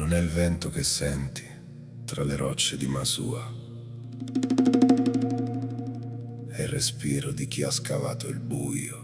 Non è il vento che senti tra le rocce di Masua, è il respiro di chi ha scavato il buio.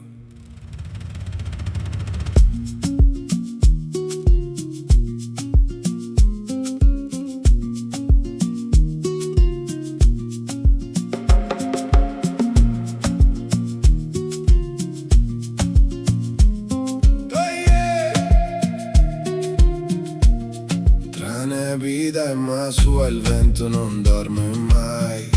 Nebida e Masua il vento non dorme mai.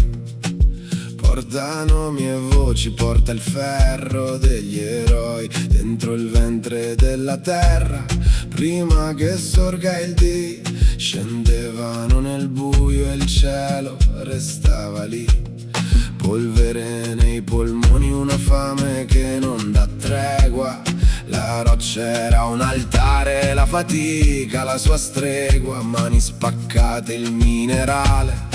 Porta nomi e voci, porta il ferro degli eroi dentro il ventre della terra. Prima che sorga il dì, scendevano nel buio e il cielo restava lì. Polvere nei polmoni, una fame che non dà tregua. La roccia era un altare, la fatica la sua stregua. Mani spaccate il minerale,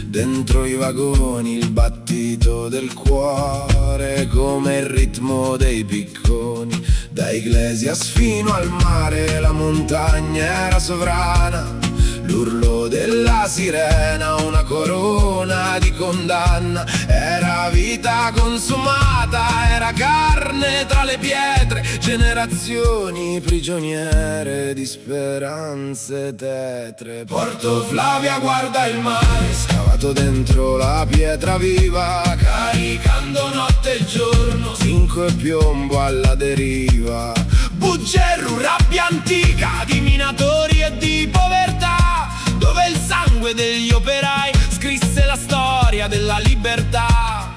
dentro i vagoni il battito del cuore, come il ritmo dei picconi. Da Iglesias fino al mare la montagna era sovrana. L'urlo della sirena, una corona di condanna. Era vita consumata, era carne tra le pietre. Generazioni prigioniere di speranze tetre. Porto Flavia guarda il mare, scavato dentro la pietra viva, caricando notte e giorno, zinco e piombo alla deriva. Bugerru, rabbia antica di minatori e di povertà, dove il sangue degli operai scrisse la storia della libertà.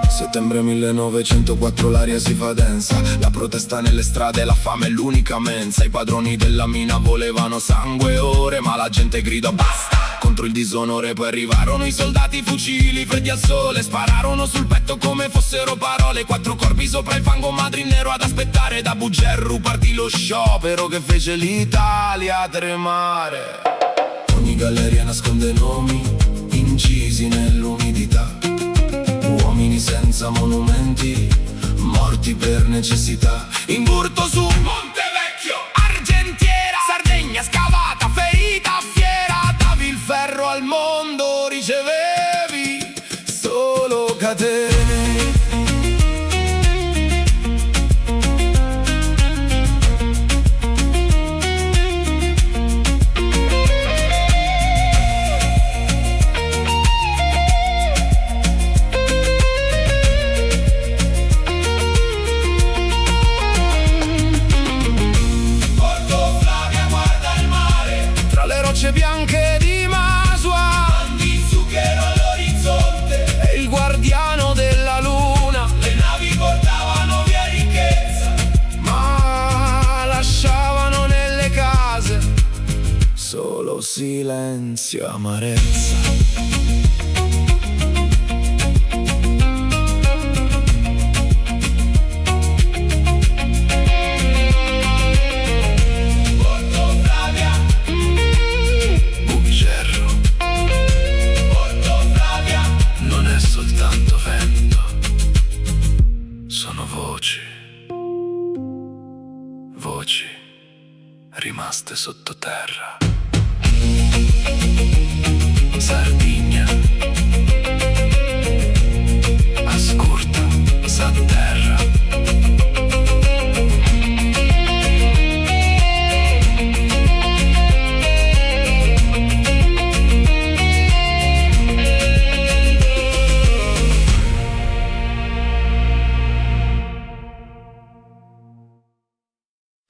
Settembre 1904 l'aria si fa densa, la protesta nelle strade, la fame è l'unica mensa. I padroni della mina volevano sangue e ore, ma la gente gridò basta contro il disonore. Poi arrivarono i soldati, fucili freddi al sole, spararono sul petto come fossero parole. 4 corpi sopra il fango, madri in nero ad aspettare. Da Bugerru partì lo sciopero che fece l'Italia tremare. Ogni galleria nasconde nomi incisi nell'umidità, uomini senza monumenti, morti per necessità. In Burto su Monte Vecchio, Argentiera, Sardegna scavata, ferita fiera. Davi il ferro al mondo, ricevevi solo catene. Bianche di Masua, mandi zucchero all'orizzonte, e il guardiano della luna. Le navi portavano via ricchezza, ma lasciavano nelle case solo silenzio e amarezza. Voci rimaste sottoterra. Sardegna,